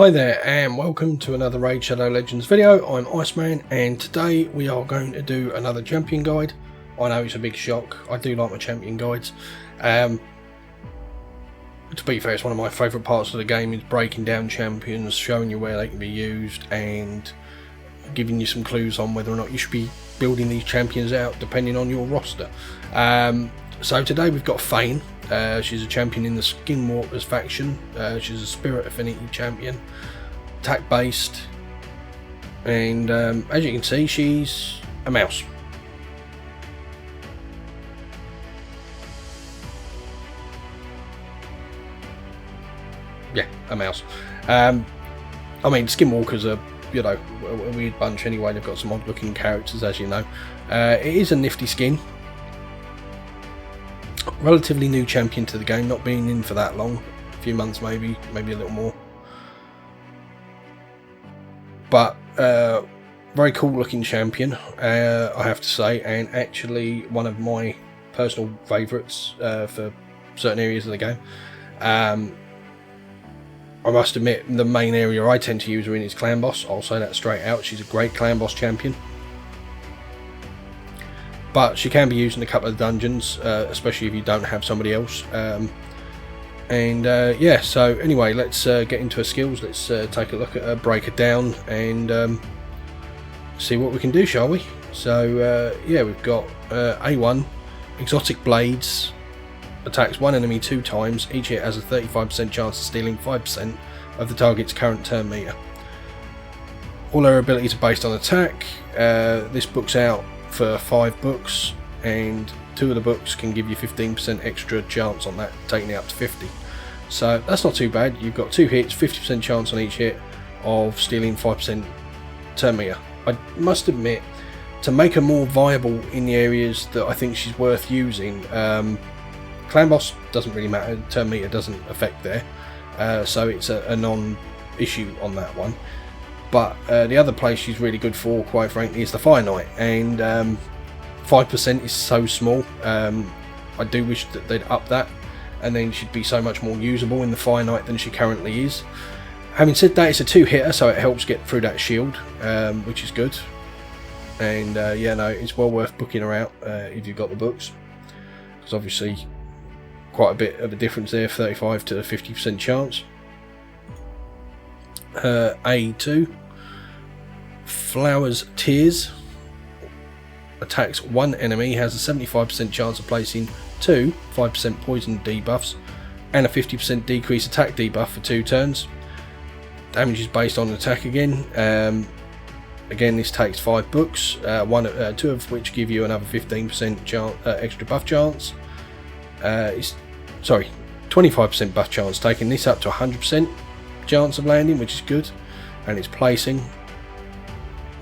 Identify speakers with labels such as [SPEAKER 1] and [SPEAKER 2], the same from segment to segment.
[SPEAKER 1] Hi there and welcome to another Raid Shadow Legends video. I'm IceMan and today we are going to do another champion guide. I know it's a big shock, I do like my champion guides. To be fair, it's one of my favourite parts of the game is breaking down champions, showing you where they can be used and giving you some clues on whether or not you should be building these champions out depending on your roster. So today we've got Fayne. She's a champion in the Skinwalkers faction. She's a Spirit Affinity champion, attack based, and as you can see, she's a mouse. Yeah, a mouse. I mean, Skinwalkers are, you know, a weird bunch anyway. They've got some odd looking characters, as you know. It is a nifty skin. Relatively new champion to the game, not been in for that long, a few months maybe a little more, but very cool looking champion, I have to say, and actually one of my personal favourites for certain areas of the game. I must admit the main area I tend to use her in is clan boss. I'll say that straight out. She's a great clan boss champion. But she can be used in a couple of dungeons, especially if you don't have somebody else. Yeah, so anyway, let's get into her skills. Let's take a look at her, break her down, and see what we can do, shall we? So, yeah, we've got A1, Exotic Blades, attacks one enemy 2 times. Each hit has a 35% chance of stealing 5% of the target's current turn meter. All her abilities are based on attack. This book's out for 5 books, and 2 of the books can give you 15% extra chance on that, taking it up to 50. So that's not too bad. You've got 2 hits, 50% chance on each hit of stealing 5% turn meter. I must admit, to make her more viable in the areas that I think she's worth using, clan boss doesn't really matter, turn meter doesn't affect there, so it's a non-issue on that one. But the other place she's really good for, quite frankly, is the Fire Knight, and 5% is so small. I do wish that they'd up that, and then she'd be so much more usable in the Fire Knight than she currently is. Having said that, it's a 2-hitter, so it helps get through that shield, which is good. And yeah, no, it's well worth booking her out if you've got the books, because obviously quite a bit of a difference there, 35 to 50% chance. A2, Flowers Tears, attacks one enemy, has a 75% chance of placing 2 5% poison debuffs and a 50% decrease attack debuff for 2 turns. Damage is based on attack again. Again, this takes 5 books, 2 of which give you another 15% extra buff chance. Sorry, 25% buff chance, taking this up to 100% chance of landing, which is good, and it's placing,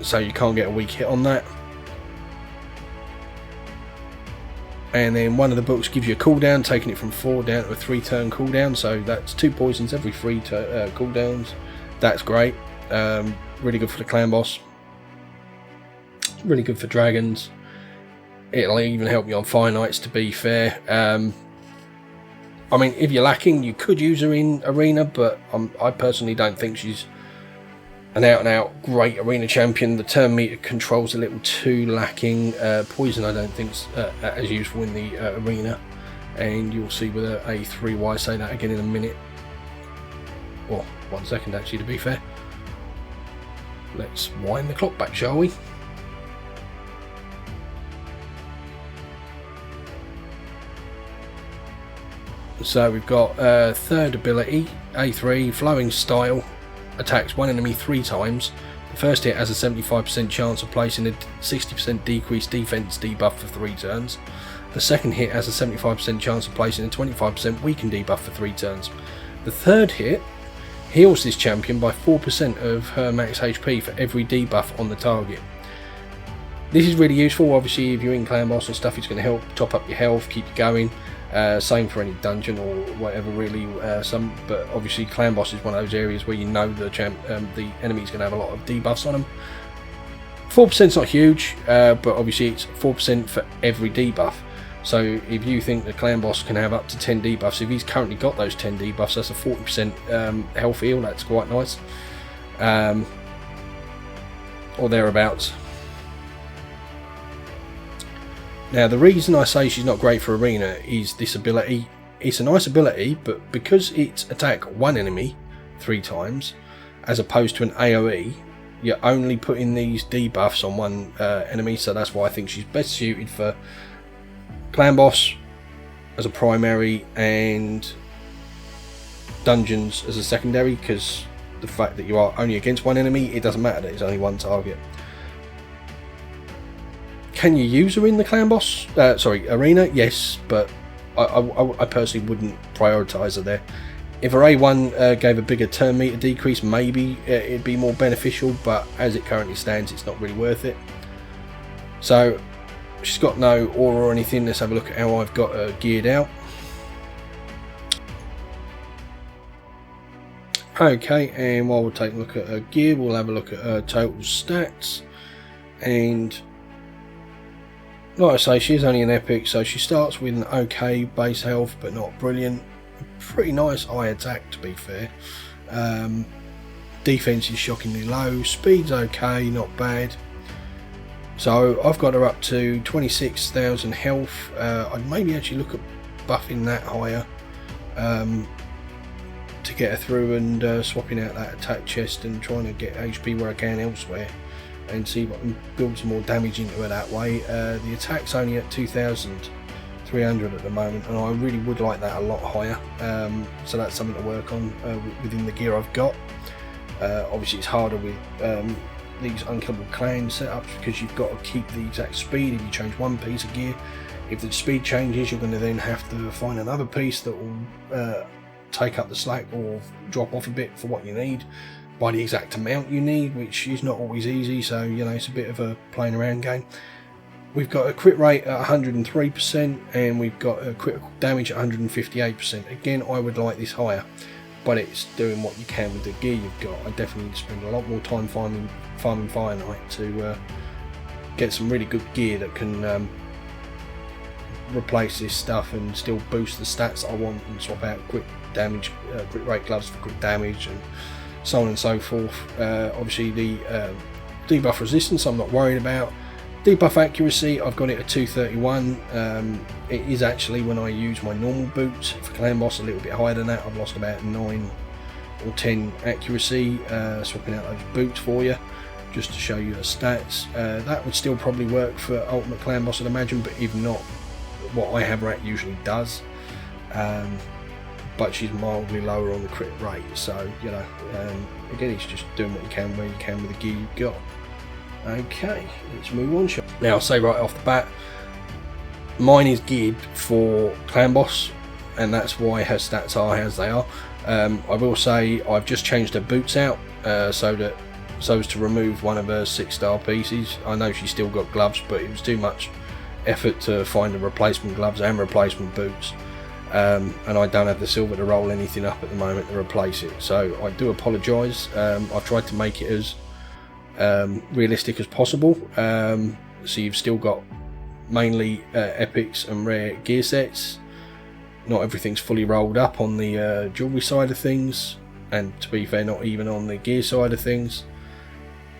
[SPEAKER 1] so you can't get a weak hit on that. And then one of the books gives you a cooldown, taking it from 4 down to a 3 turn cooldown, so that's 2 poisons every 3 cooldowns. That's great. Really good for the clan boss, really good for dragons. It'll even help you on Fire Knights, to be fair. I mean, if you're lacking, you could use her in Arena, but I personally don't think she's an out-and-out great Arena champion. The turn meter control's a little too lacking. Poison I don't think's as useful in the Arena, and you'll see with her A3 why I say that again in a minute. Or 1 second actually, to be fair. Let's wind the clock back, shall we? So we've got third ability, A3, Flowing Style, attacks one enemy 3 times. The first hit has a 75% chance of placing a 60% decreased defense debuff for 3 turns. The second hit has a 75% chance of placing a 25% weakened debuff for 3 turns. The third hit heals this champion by 4% of her max HP for every debuff on the target. This is really useful. Obviously, if you're in clan boss and stuff, it's going to help top up your health, keep you going. Same for any dungeon or whatever, really. But obviously, clan boss is one of those areas where you know the enemy's going to have a lot of debuffs on them. 4% is not huge, but obviously it's 4% for every debuff. So if you think the clan boss can have up to 10 debuffs, if he's currently got those 10 debuffs, that's a 40% health heal. That's quite nice, or thereabouts. Now the reason I say she's not great for arena is this ability. It's a nice ability, but because it's attack one enemy 3 times as opposed to an AoE, you're only putting these debuffs on one enemy, so that's why I think she's best suited for clan boss as a primary and dungeons as a secondary, because the fact that you are only against one enemy, it doesn't matter that it's only one target. Can you use her in the clan boss? Arena? Yes, but I personally wouldn't prioritise her there. If her A1 gave a bigger turn meter decrease, maybe it'd be more beneficial, but as it currently stands, it's not really worth it. So she's got no aura or anything. Let's have a look at how I've got her geared out. Okay, and while we're taking a look at her gear, we'll have a look at her total stats. And like I say, she's only an epic, so she starts with an okay base health, but not brilliant. Pretty nice high attack, to be fair. Defense is shockingly low. Speed's okay, not bad. So I've got her up to 26,000 health. I'd maybe actually look at buffing that higher to get her through, and swapping out that attack chest and trying to get HP where I can elsewhere, and see if I can build some more damage into her that way. The attack's only at 2,300 at the moment, and I really would like that a lot higher. So that's something to work on within the gear I've got. Obviously it's harder with these unkillable clan setups, because you've got to keep the exact speed if you change one piece of gear. If the speed changes, you're going to then have to find another piece that will take up the slack or drop off a bit for what you need by the exact amount you need, which is not always easy. So you know, it's a bit of a playing around game. We've got a crit rate at 103%, and we've got a critical damage at 158%. Again, I would like this higher, but it's doing what you can with the gear you've got. I definitely spend a lot more time farming Fire Knight to get some really good gear that can replace this stuff and still boost the stats I want, and swap out quick damage, crit rate gloves for quick damage, and so on and so forth. Obviously the debuff resistance I'm not worried about. Debuff accuracy, I've got it at 231. It is actually, when I use my normal boots for clan boss, a little bit higher than that. I've lost about 9 or 10 accuracy swapping out those boots for you, just to show you the stats. That would still probably work for ultimate clan boss, I'd imagine, but if not, what I have her at usually does. But she's mildly lower on the crit rate, so you know, again, it's just doing what you can where you can with the gear you've got. Okay, let's move on. Now I'll say right off the bat, mine is geared for clan boss, and that's why her stats are as they are. I will say I've just changed her boots out so as to remove one of her 6-star pieces. I know she's still got gloves, but it was too much effort to find the replacement gloves and replacement boots, and I don't have the silver to roll anything up at the moment to replace it, so I do apologise. I've tried to make it as realistic as possible, so you've still got mainly epics and rare gear sets. Not everything's fully rolled up on the jewellery side of things, and to be fair, not even on the gear side of things,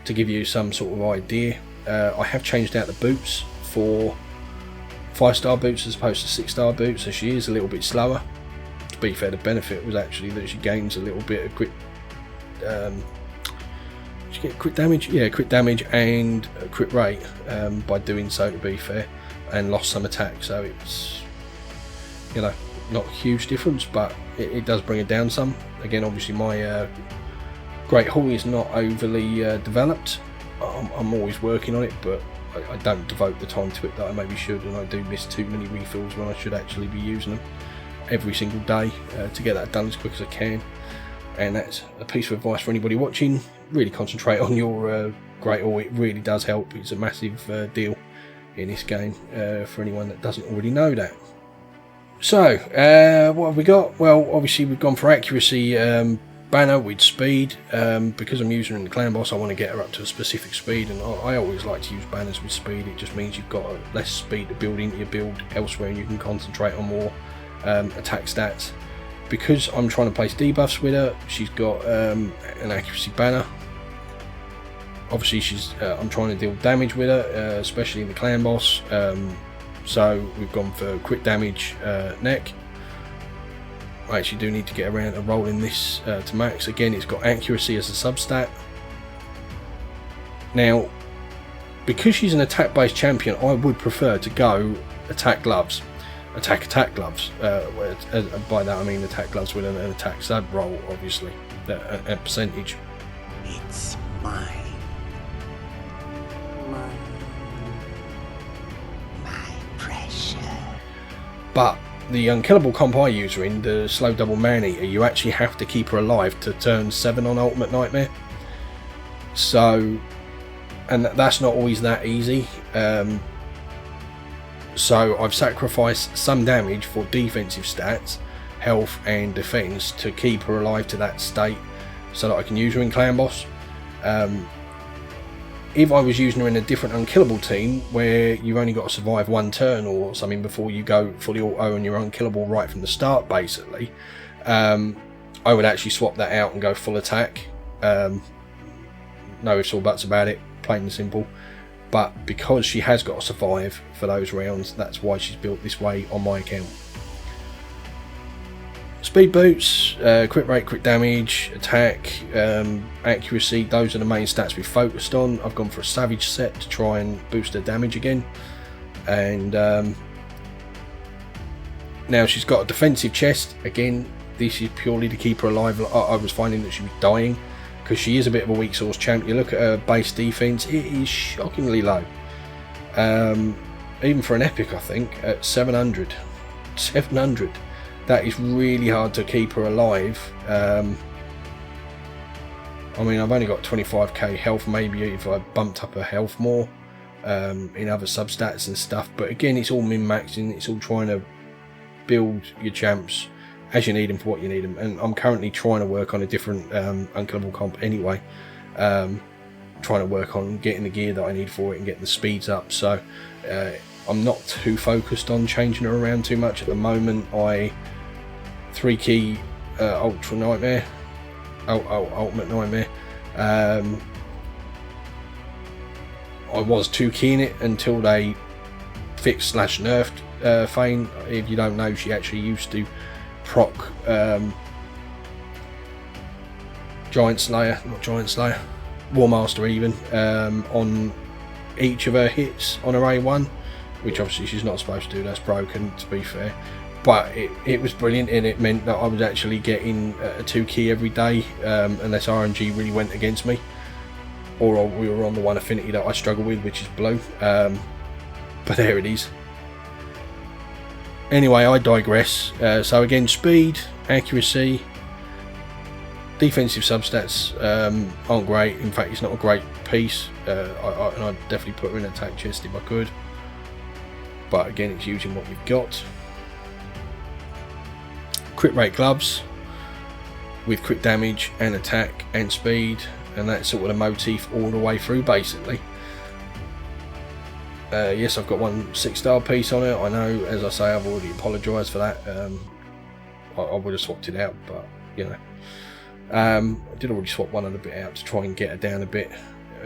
[SPEAKER 1] to give you some sort of idea. I have changed out the boots for 5-star boots as opposed to 6-star boots, so she is a little bit slower. To be fair, the benefit was actually that she gains a little bit of crit she get crit damage? Yeah, crit damage and crit rate by doing so, to be fair, and lost some attack, so it's, you know, not a huge difference, but it does bring it down some. Again, obviously my Great Hall is not overly developed. I'm always working on it, but I don't devote the time to it that I maybe should, and I do miss too many refills when I should actually be using them every single day to get that done as quick as I can. And that's a piece of advice for anybody watching: really concentrate on your Great Hall. It really does help. It's a massive deal in this game for anyone that doesn't already know that. So what have we got? Well, obviously we've gone for accuracy Banner with speed. Because I'm using her in the clan boss, I want to get her up to a specific speed, and I always like to use banners with speed. It just means you've got less speed to build into your build elsewhere, and you can concentrate on more attack stats. Because I'm trying to place debuffs with her, she's got an accuracy banner. Obviously, I'm trying to deal damage with her, especially in the clan boss. So we've gone for crit damage neck. I actually do need to get around to rolling this to max. Again, it's got accuracy as a substat. Now, because she's an attack-based champion, I would prefer to go attack gloves. Attack gloves. By that I mean attack gloves with an attack sub roll, obviously, a percentage.
[SPEAKER 2] It's mine. My pressure.
[SPEAKER 1] But the unkillable comp I use her in, the slow double man-eater, you actually have to keep her alive to turn 7 on Ultimate Nightmare. So, and that's not always that easy. So I've sacrificed some damage for defensive stats, health and defense, to keep her alive to that state so that I can use her in clan boss. If I was using her in a different unkillable team where you've only got to survive 1 turn or something before you go fully auto and you're unkillable right from the start, basically, I would actually swap that out and go full attack. No ifs or buts about it, plain and simple. But because she has got to survive for those rounds, that's why she's built this way on my account. Speed boots, crit rate, crit damage, attack, accuracy, those are the main stats we've focused on. I've gone for a savage set to try and boost her damage again. And now she's got a defensive chest. Again, this is purely to keep her alive. I was finding that she was dying, because she is a bit of a weak source champ. You look at her base defense, it is shockingly low. Even for an epic, I think, at 700. That is really hard to keep her alive. I mean, I've only got 25k health, maybe if I bumped up her health more in other substats and stuff. But again, it's all min-maxing, it's all trying to build your champs as you need them for what you need them. And I'm currently trying to work on a different unkillable comp anyway. Trying to work on getting the gear that I need for it and getting the speeds up. So I'm not too focused on changing her around too much at the moment. 3-key Ultra Nightmare, Ultimate Nightmare. I was 2-keying it until they fixed / nerfed Fayne. If you don't know, she actually used to proc War Master even on each of her hits on her A1, which obviously she's not supposed to do. That's broken, to be fair. But it was brilliant, and it meant that I was actually getting a 2-key every day, unless RNG really went against me, or we were on the one affinity that I struggle with, which is blue. But there it is. Anyway, I digress. So again, speed, accuracy, defensive substats aren't great. In fact, it's not a great piece. And I'd definitely put her in attack chest if I could. But again, it's using what we've got. Crit rate gloves with crit damage and attack and speed, and that's sort of the motif all the way through, basically. Yes, I've got one 6-star piece on it. I know, as I say, I've already apologised for that. I would have swapped it out, but you know, I did already swap one other bit out to try and get her down a bit.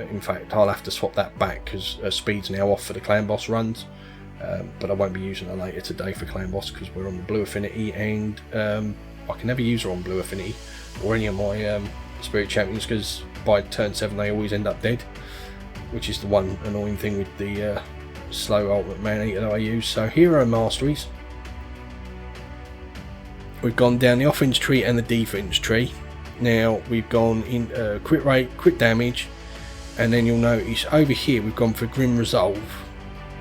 [SPEAKER 1] In fact, I'll have to swap that back because her speed's now off for the clan boss runs. But I won't be using her later today for clan boss because we're on the blue affinity, and I can never use her on blue affinity or any of my spirit champions, because by turn 7 they always end up dead, which is the one annoying thing with the slow ultimate man-eater that I use. So here are Masteries. We've gone down the offense tree and the defense tree. Now we've gone in crit rate, crit damage, and then you'll notice over here we've gone for Grim Resolve.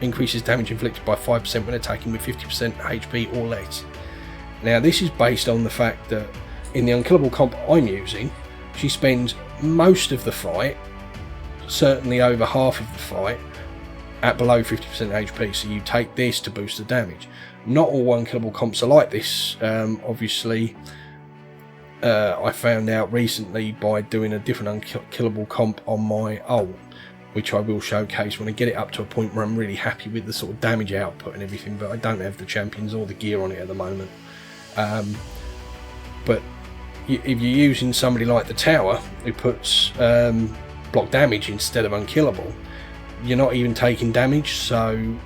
[SPEAKER 1] Increases damage inflicted by 5% when attacking with 50% HP or less. Now this is based on the fact that in the unkillable comp I'm using, she spends most of the fight, certainly over half of the fight, at below 50% HP, so you take this to boost the damage. Not all unkillable comps are like this. Obviously I found out recently by doing a different unkillable comp on my ult, which I will showcase when I get it up to a point where I'm really happy with the sort of damage output and everything, but I don't have the champions or the gear on it at the moment. But if you're using somebody like the tower who puts block damage instead of unkillable, you're not even taking damage, so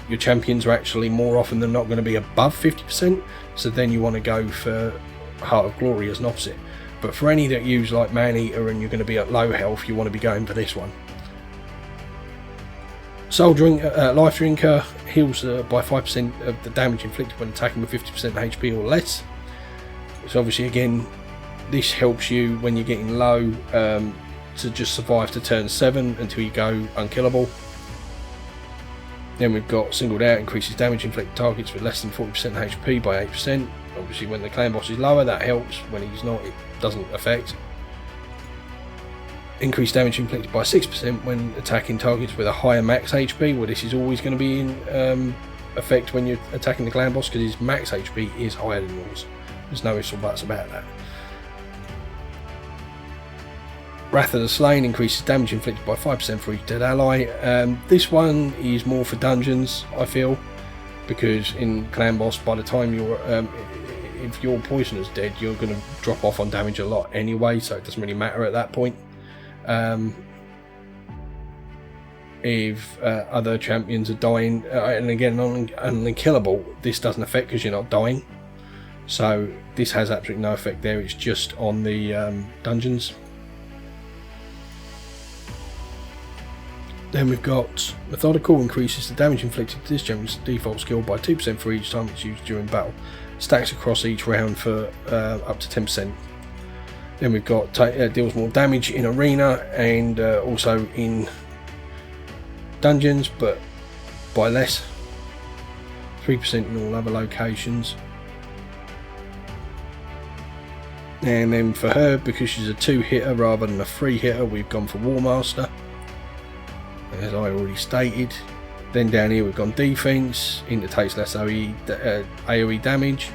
[SPEAKER 1] your champions are actually more often than not going to be above 50%, so then you want to go for Heart of Glory as an opposite. But for any that use like Man-Eater and you're going to be at low health, you want to be going for this one. Soul Drink, Life Drinker heals by 5% of the damage inflicted when attacking with 50% HP or less. So obviously again, this helps you when you're getting low to just survive to turn 7 until you go unkillable. Then we've got Singled Out, increases damage inflicted targets with less than 40% HP by 8%. Obviously when the clan boss is lower, that helps. When he's not, it doesn't affect. Increased damage inflicted by 6% when attacking targets with a higher max HP. Well, this is always going to be in effect when you're attacking the clan boss, because his max HP is higher than yours. There's no ifs or buts about that. Wrath of the Slain increases damage inflicted by 5% for each dead ally. This one is more for dungeons, I feel, because in clan boss, by the time you're if your poisoner's dead, you're going to drop off on damage a lot anyway, so it doesn't really matter at that point. If other champions are dying, and again on unkillable, this doesn't affect because you're not dying, so this has absolutely no effect there. It's just on the dungeons. Then we've got Methodical, increases the damage inflicted to this champion's default skill by 2% for each time it's used during battle. Stacks across each round for up to 10%. Then we've got deals more damage in arena and also in dungeons, but by less. 3% in all other locations. And then for her, because she's a 2-hitter rather than a 3-hitter, we've gone for War Master, as I already stated. Then down here we've gone defense, takes less AoE damage,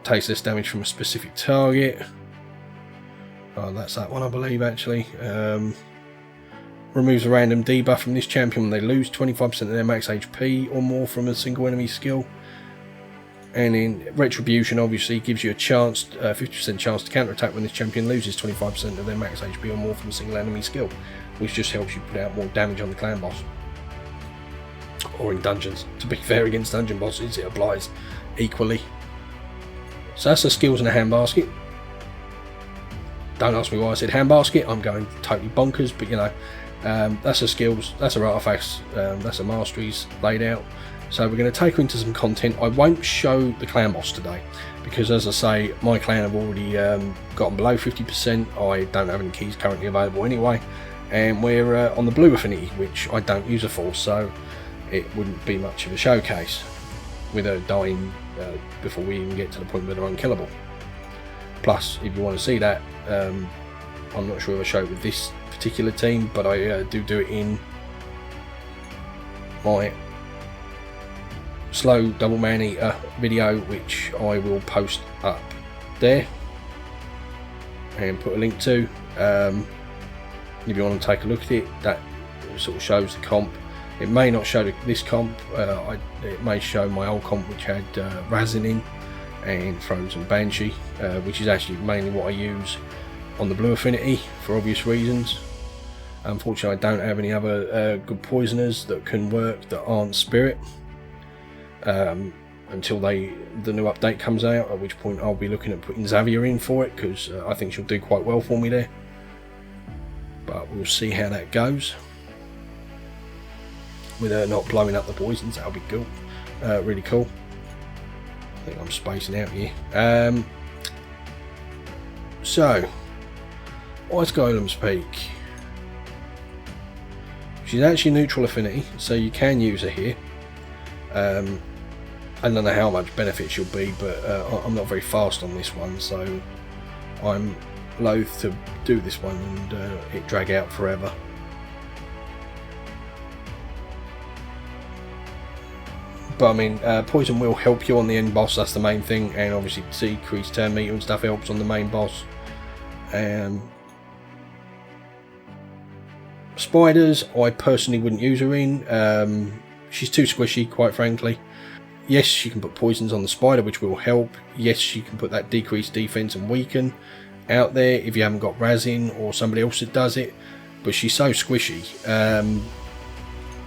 [SPEAKER 1] takes less damage from a specific target. Oh, that's that one, I believe, actually. Removes a random debuff from this champion when they lose 25% of their max HP or more from a single enemy skill. And in Retribution, obviously, gives you a chance, 50% chance to counterattack when this champion loses 25% of their max HP or more from a single enemy skill, which just helps you put out more damage on the clan boss. Or in dungeons. To be fair, against dungeon bosses, it applies equally. So that's the skills in a handbasket. Don't ask me why I said handbasket, I'm going totally bonkers, but you know, that's the skills, that's our artifacts, that's the masteries laid out. So we're going to take her into some content. I won't show the clan boss today, because as I say, my clan have already gotten below 50%, I don't have any keys currently available anyway, and we're on the blue affinity, which I don't use her for, so it wouldn't be much of a showcase with her dying before we even get to the point where they're unkillable. Plus, if you want to see that, I'm not sure if I show it with this particular team, but I do it in my slow double Man-Eater video, which I will post up there and put a link to. If you want to take a look at it, that sort of shows the comp. It may not show this comp, it may show my old comp, which had Razin in and Frozen Banshee, which is actually mainly what I use on the blue affinity for obvious reasons. Unfortunately, I don't have any other good poisoners that can work that aren't spirit until the new update comes out, at which point I'll be looking at putting Xavier in for it, because I think she'll do quite well for me there, but we'll see how that goes with her not blowing up the poisons. That'll be cool, really cool. I think I'm spacing out here. So Ice Golem's Peak, she's actually neutral affinity, so you can use her here. I don't know how much benefit she'll be, but I'm not very fast on this one, so I'm loath to do this one and it drag out forever. But I mean, poison will help you on the end boss, that's the main thing, and obviously decrease turn meter and stuff helps on the main boss. Spiders, I personally wouldn't use her in. She's too squishy, quite frankly. Yes, you can put poisons on the spider, which will help. Yes, you can put that decreased defense and weaken out there if you haven't got Razin or somebody else that does it. But she's so squishy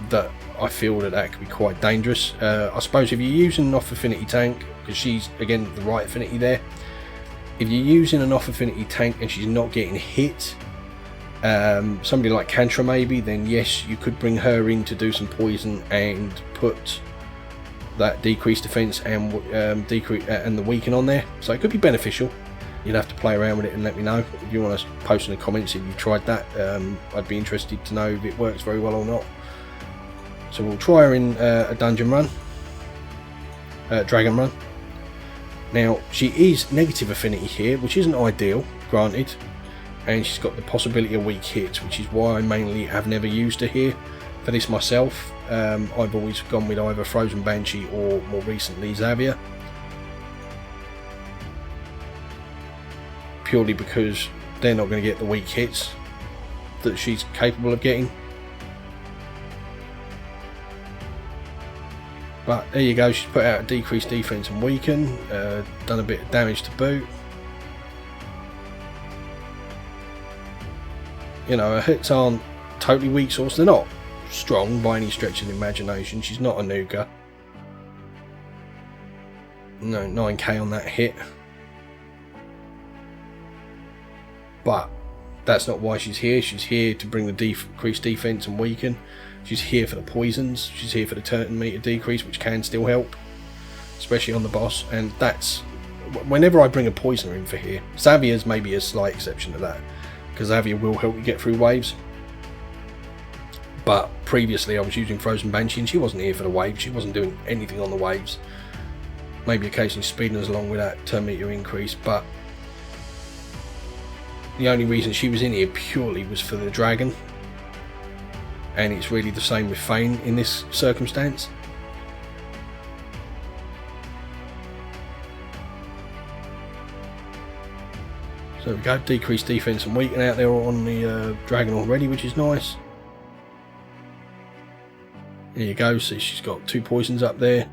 [SPEAKER 1] that I feel that could be quite dangerous. I suppose if you're using an off affinity tank, because she's again the right affinity there. If you're using an off affinity tank and she's not getting hit, somebody like Kantra maybe, then yes, you could bring her in to do some poison and put that decreased defense and and the weaken on there. So it could be beneficial. You'd have to play around with it and let me know if you want to post in the comments if you've tried that. I'd be interested to know if it works very well or not. So we'll try her in a dungeon run, dragon run. Now she is negative affinity here, which isn't ideal, granted, and she's got the possibility of weak hits, which is why I mainly have never used her here for this myself. I've always gone with either Frozen Banshee or more recently Xavier, purely because they're not going to get the weak hits that she's capable of getting. But there you go, she's put out a decreased defense and weaken, done a bit of damage to boot. You know, her hits aren't totally weak source, they're not strong by any stretch of the imagination. She's not a nuker. No, 9k on that hit. But that's not why she's here. She's here to bring the decreased defense and weaken. She's here for the poisons. She's here for the turn meter decrease, which can still help, especially on the boss. And that's whenever I bring a poisoner in for here. Xavier's maybe a slight exception to that, because Xavier will help you get through waves. But previously I was using Frozen Banshee and she wasn't here for the waves. She wasn't doing anything on the waves. Maybe occasionally speeding us along with that turn meter increase, but the only reason she was in here purely was for the dragon. And it's really the same with Fayne in this circumstance. So there we go, decreased defense and weaken out there on the dragon already, which is nice. There you go, see she's got 2 poisons up there.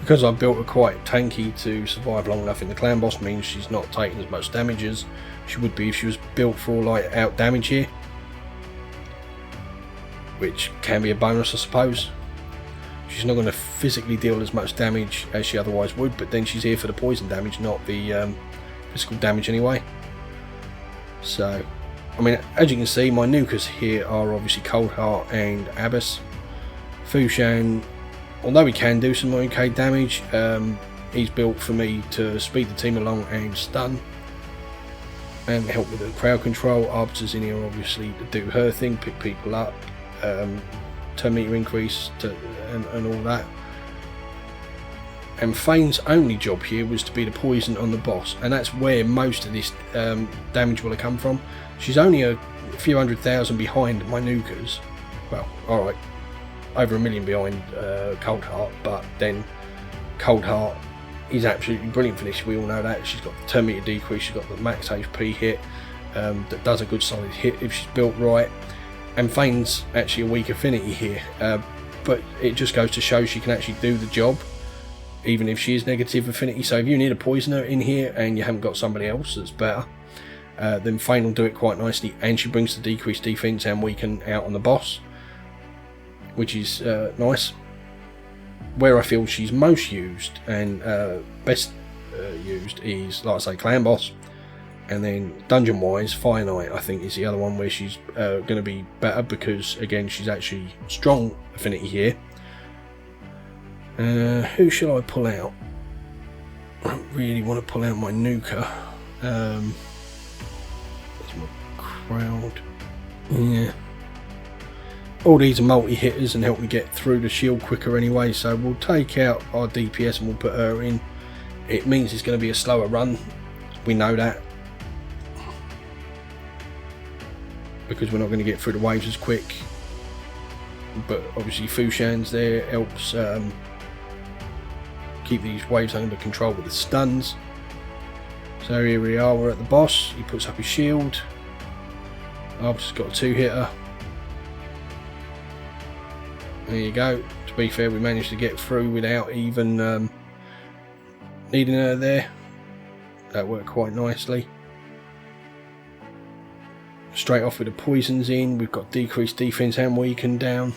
[SPEAKER 1] Because I've built her quite tanky to survive long enough in the clan boss, means she's not taking as much damage as she would be if she was built for all light out damage here, which can be a bonus, I suppose. She's not going to physically deal as much damage as she otherwise would, but then she's here for the poison damage, not the physical damage anyway. So, I mean, as you can see, my nukers here are obviously Cold Heart and Abyss. Fushan, although he can do some 9k damage, he's built for me to speed the team along and stun and help with the crowd control. Arbiter's in here obviously to do her thing, pick people up, turn meter increase and all that. And Fayne's only job here was to be the poison on the boss, and that's where most of this damage will have come from. She's only a few 100,000 behind my nukers. Well, alright, over 1 million behind Cold Heart, but then Cold Heart is absolutely brilliant for this. We all know that. She's got the turn meter decrease, she's got the max HP hit that does a good solid hit if she's built right. And Fayne's actually a weak affinity here, but it just goes to show she can actually do the job even if she is negative affinity. So if you need a poisoner in here and you haven't got somebody else that's better, then Fayne will do it quite nicely, and she brings the decreased defense and weaken out on the boss, which is nice. Where I feel she's most used and best used is, like I say, clan boss, and then dungeon wise Fire Knight I think is the other one where she's going to be better, because again she's actually strong affinity here. Who shall I pull out? I don't really want to pull out my nuker. That's my crowd. Yeah, all these are multi-hitters and help me get through the shield quicker anyway, so we'll take out our DPS and we'll put her in. It means it's going to be a slower run, we know that, because we're not going to get through the waves as quick, but obviously Fushan's there, helps keep these waves under control with the stuns. So here we are, we're at the boss. He puts up his shield. I've just got a 2-hitter. There you go. To be fair, we managed to get through without even needing her there. That worked quite nicely. Straight off with the poisons in, we've got decreased defense and weaken down.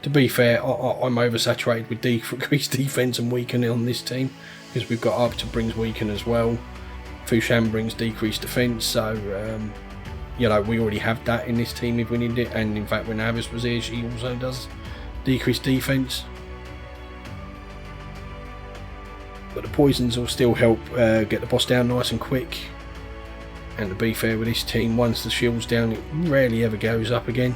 [SPEAKER 1] To be fair, I'm oversaturated with decreased defense and weaken on this team, because we've got Arbiter brings weaken as well. Fushan brings decreased defense, so you know, we already have that in this team if we need it. And in fact, when Avis was here, she also does decreased defense. But the poisons will still help get the boss down nice and quick. And to be fair with this team, once the shield's down, it rarely ever goes up again.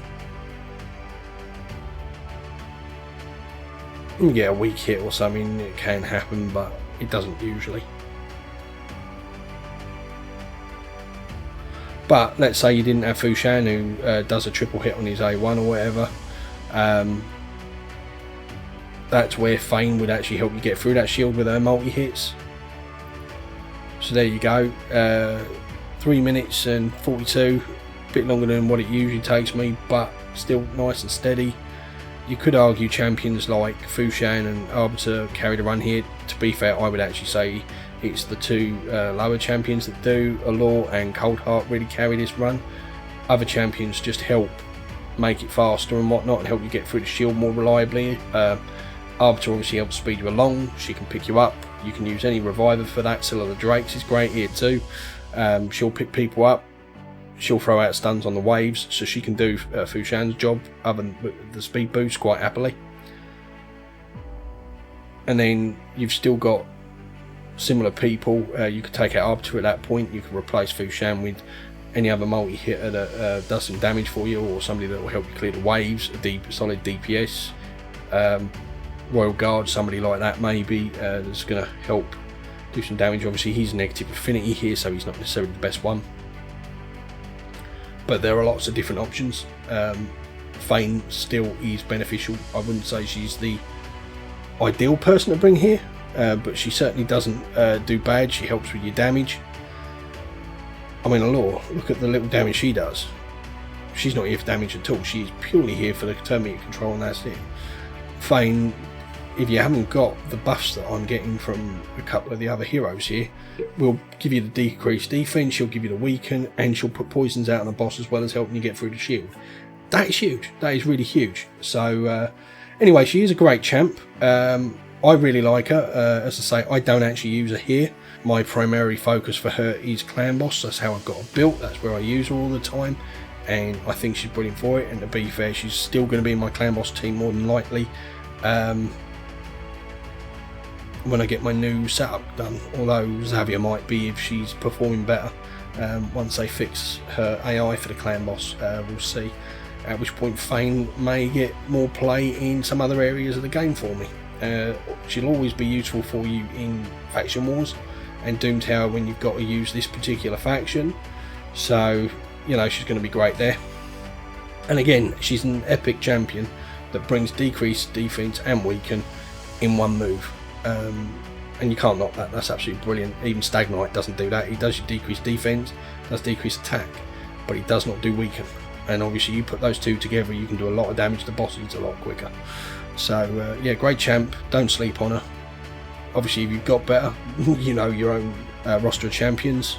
[SPEAKER 1] You get a weak hit or something, it can happen, but it doesn't usually. But let's say you didn't have Fushan, who does a triple hit on his A1 or whatever. That's where Fayne would actually help you get through that shield with her multi-hits. So there you go. 3 minutes and 42, a bit longer than what it usually takes me, but still nice and steady. You could argue champions like Fushan and Arbiter carry the run here. To be fair, I would actually say it's the two lower champions that do. Allure and Coldheart really carry this run. Other champions just help make it faster and whatnot, and help you get through the shield more reliably. Arbiter obviously helps speed you along. She can pick you up. You can use any reviver for that. Scylla the Drakes is great here too. She'll pick people up. She'll throw out stuns on the waves, so she can do Fushan's job, other than the speed boost, quite happily. And then you've still got similar people. You could take out Arbiter at that point. You can replace Fushan with any other multi-hitter that does some damage for you, or somebody that will help you clear the waves, a solid DPS. Royal Guard, somebody like that maybe, that's going to help do some damage. Obviously he's negative affinity here, so he's not necessarily the best one. But there are lots of different options. Fayne still is beneficial. I wouldn't say she's the ideal person to bring here, but she certainly doesn't do bad. She helps with your damage. I mean, Allure, look at the little damage she does. She's not here for damage at all. She's purely here for the termite control, and that's it. Fayne, if you haven't got the buffs that I'm getting from a couple of the other heroes here, will give you the decreased defense, she'll give you the weaken, and she'll put poisons out on the boss, as well as helping you get through the shield. That is huge. That is really huge. So anyway, she is a great champ. I really like her. As I say, I don't actually use her here. My primary focus for her is clan boss. That's how I've got her built. That's where I use her all the time, and I think she's brilliant for it. And to be fair, she's still going to be in my clan boss team more than likely. When I get my new setup done, although Xavier might be if she's performing better once they fix her AI for the clan boss. We'll see, at which point Fayne may get more play in some other areas of the game for me. She'll always be useful for you in faction wars and Doom Tower when you've got to use this particular faction, so you know she's going to be great there. And again, she's an epic champion that brings decreased defense and weaken in one move. And you can't knock that. That's absolutely brilliant. Even Stag Knight doesn't do that. He does your decreased defense, does decreased attack, but he does not do weaken. And obviously you put those two together, you can do a lot of damage to bosses a lot quicker. So yeah, great champ. Don't sleep on her. Obviously if you've got better, you know, your own roster of champions.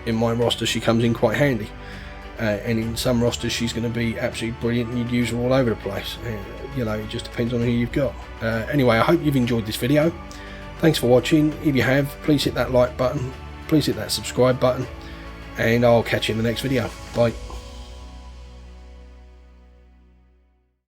[SPEAKER 1] In my roster she comes in quite handy, and in some rosters she's going to be absolutely brilliant and you'd use her all over the place. You know, it just depends on who you've got. Anyway, I hope you've enjoyed this video. Thanks for watching. If you have, please hit that like button, please hit that subscribe button, and I'll catch you in the next video. Bye.